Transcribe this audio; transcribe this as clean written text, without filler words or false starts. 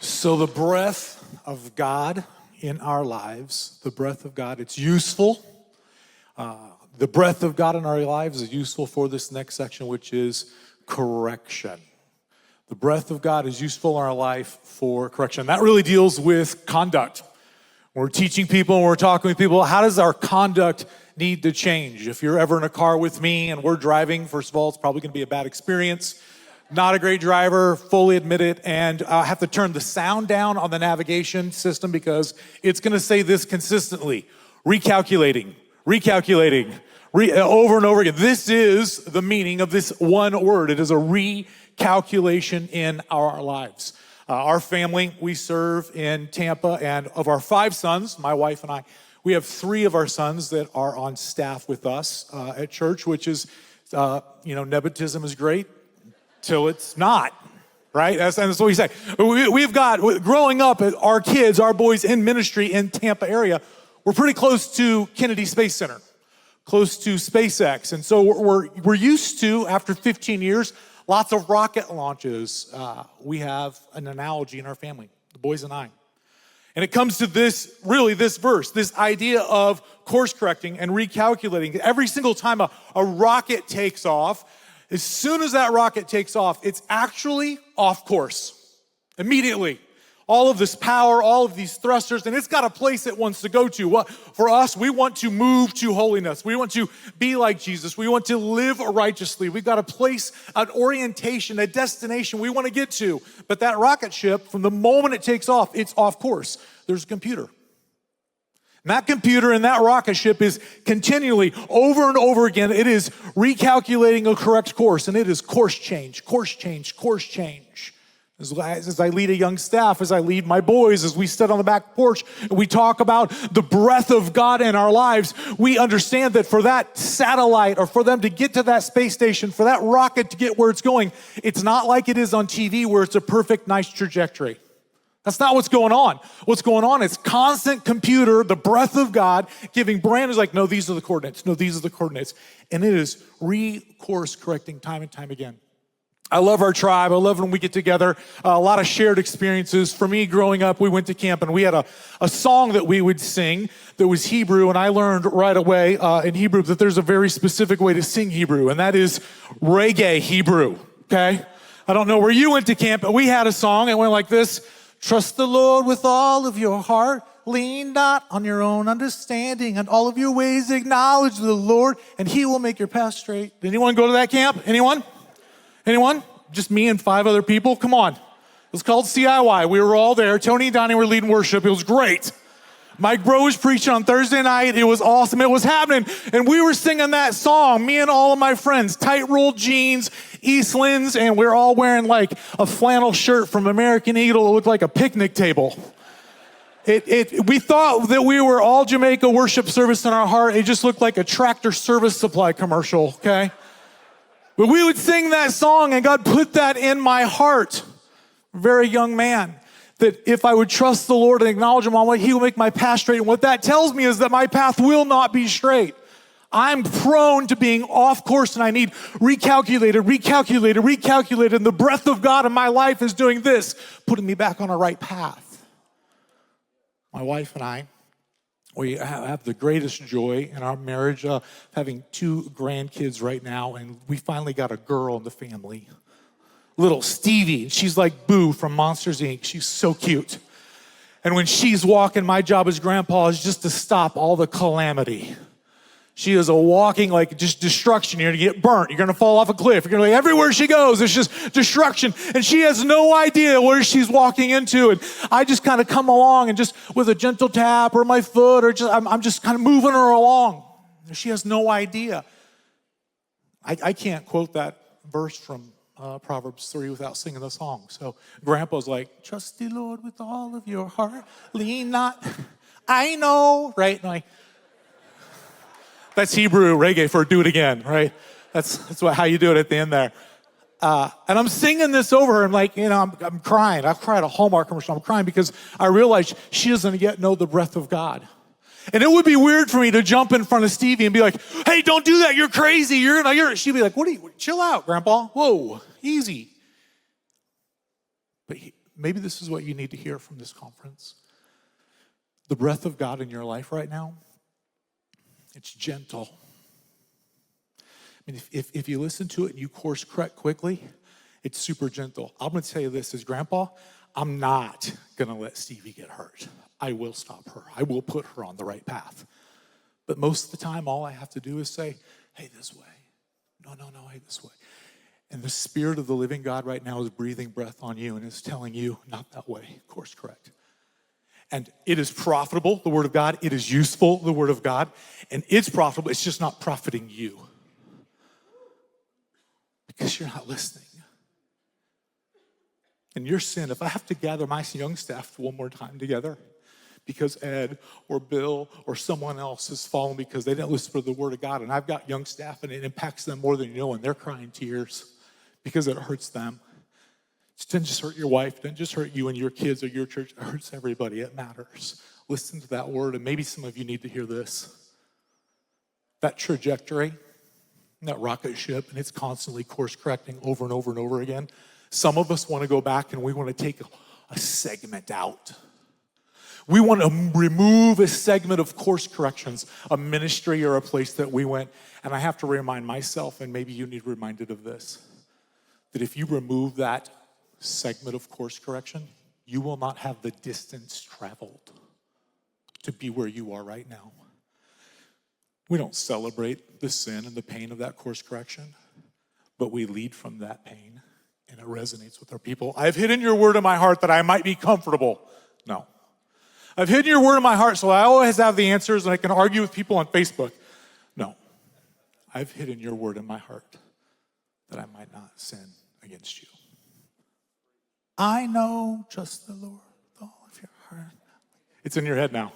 So the breath of God in our lives, the breath of God, it's useful. The breath of God in our lives is useful for this next section, which is correction. The breath of God is useful in our life for correction. That really deals with conduct. We're teaching people and we're talking with people, how does our conduct need to change? If you're ever in a car with me and we're driving, first of all, it's probably going to be a bad experience. Not a great driver, fully admit it, and I have to turn the sound down on the navigation system because it's going to say this consistently: recalculating, over and over again. This is the meaning of this one word. It is a recalculation in our lives. Our family, we serve in Tampa, and of our 5 sons, my wife and I, we have 3 of our sons that are on staff with us at church, which is, nepotism is great. Till it's not, right? That's what we say. We've got, growing up, our kids, our boys in ministry in Tampa area, we're pretty close to Kennedy Space Center, close to SpaceX. And so we're used to, after 15 years, lots of rocket launches. We have an analogy in our family, the boys and I. And it comes to this verse, this idea of course correcting and recalculating. Every single time a rocket takes off, as soon as that rocket takes off, it's actually off course immediately. All of this power, all of these thrusters, and it's got a place it wants to go to. For us, we want to move to holiness. We want to be like Jesus. We want to live righteously. We've got a place, an orientation, a destination we want to get to. But that rocket ship, from the moment it takes off, it's off course. There's a computer. And that computer and that rocket ship is continually, over and over again, it is recalculating a correct course, and it is course change. As I lead a young staff, as I lead my boys, as we sit on the back porch and we talk about the breath of God in our lives, we understand that for that satellite or for them to get to that space station, for that rocket to get where it's going, it's not like it is on TV where it's a perfect, nice trajectory. That's not what's going on. What's going on is constant computer, the breath of God, giving brand is like, no, these are the coordinates. No, these are the coordinates. And it is course correcting time and time again. I love our tribe. I love when we get together. A lot of shared experiences. For me, growing up, we went to camp and we had a song that we would sing that was Hebrew. And I learned right away in Hebrew that there's a very specific way to sing Hebrew, and that is reggae Hebrew, okay? I don't know where you went to camp, but we had a song. It went like this: trust the Lord with all of your heart. Lean not on your own understanding. And all of your ways acknowledge the Lord, and He will make your path straight. Did anyone go to that camp? Anyone? Just me and 5 other people? Come on. It was called CIY. We were all there. Tony and Donnie were leading worship. It was great. Mike Bro was preaching on Thursday night. It was awesome. It was happening. And we were singing that song, me and all of my friends, tight rolled jeans, Eastlands, and we were all wearing like a flannel shirt from American Eagle. It looked like a picnic table. We thought that we were all Jamaica worship service in our heart. It just looked like a Tractor Service Supply commercial, okay? But we would sing that song, and God put that in my heart, very young man, that if I would trust the Lord and acknowledge Him on what He will make my path straight. And what that tells me is that my path will not be straight. I'm prone to being off course, and I need recalculated. And the breath of God in my life is doing this, putting me back on a right path. My wife and I, we have the greatest joy in our marriage, having 2 grandkids right now, and we finally got a girl in the family. Little Stevie. She's like Boo from Monsters, Inc. She's so cute. And when she's walking, my job as grandpa is just to stop all the calamity. She is a walking, like, just destruction. You're going to get burnt. You're going to fall off a cliff. You're going to, everywhere she goes, it's just destruction. And she has no idea where she's walking into. And I just kind of come along and just with a gentle tap or my foot or just, I'm just kind of moving her along. She has no idea. I can't quote that verse from Proverbs 3 without singing the song. So Grandpa's like, trust the Lord with all of your heart. Lean not. I know, right? And that's Hebrew reggae for do it again, right? That's how you do it at the end there. And I'm singing this over her. I'm like, I'm crying. I've cried a Hallmark commercial. I'm crying because I realized she doesn't yet know the breath of God. And it would be weird for me to jump in front of Stevie and be like, hey, don't do that. You're crazy. She'd be like, chill out, Grandpa. Whoa, easy. But maybe this is what you need to hear from this conference. The breath of God in your life right now, it's gentle. I mean, if you listen to it and you course correct quickly, it's super gentle. I'm going to tell you this as grandpa, I'm not going to let Stevie get hurt. I will stop her. I will put her on the right path. But most of the time, all I have to do is say, hey, this way. No, hey, this way. And the Spirit of the living God right now is breathing breath on you and is telling you, not that way, course correct. And it is profitable, the Word of God. It is useful, the Word of God. And it's profitable. It's just not profiting you. Because you're not listening. And your sin, if I have to gather my young staff one more time together because Ed or Bill or someone else has fallen because they didn't listen for the Word of God, and I've got young staff and it impacts them more than you know, and they're crying tears because it hurts them. It didn't just hurt your wife, it didn't just hurt you and your kids or your church, it hurts everybody, it matters. Listen to that word, and maybe some of you need to hear this. That trajectory, that rocket ship, and it's constantly course correcting over and over and over again. Some of us want to go back and we want to take a segment out. We want to remove a segment of course corrections, a ministry or a place that we went. And I have to remind myself, and maybe you need reminded of this, that if you remove that segment of course correction, you will not have the distance traveled to be where you are right now. We don't celebrate the sin and the pain of that course correction, but we lead from that pain, and it resonates with our people. I've hidden your word in my heart that I might be comfortable. No. I've hidden your word in my heart so I always have the answers and I can argue with people on Facebook. No. I've hidden your word in my heart that I might not sin against you. I know just the Lord with all of your heart. It's in your head now.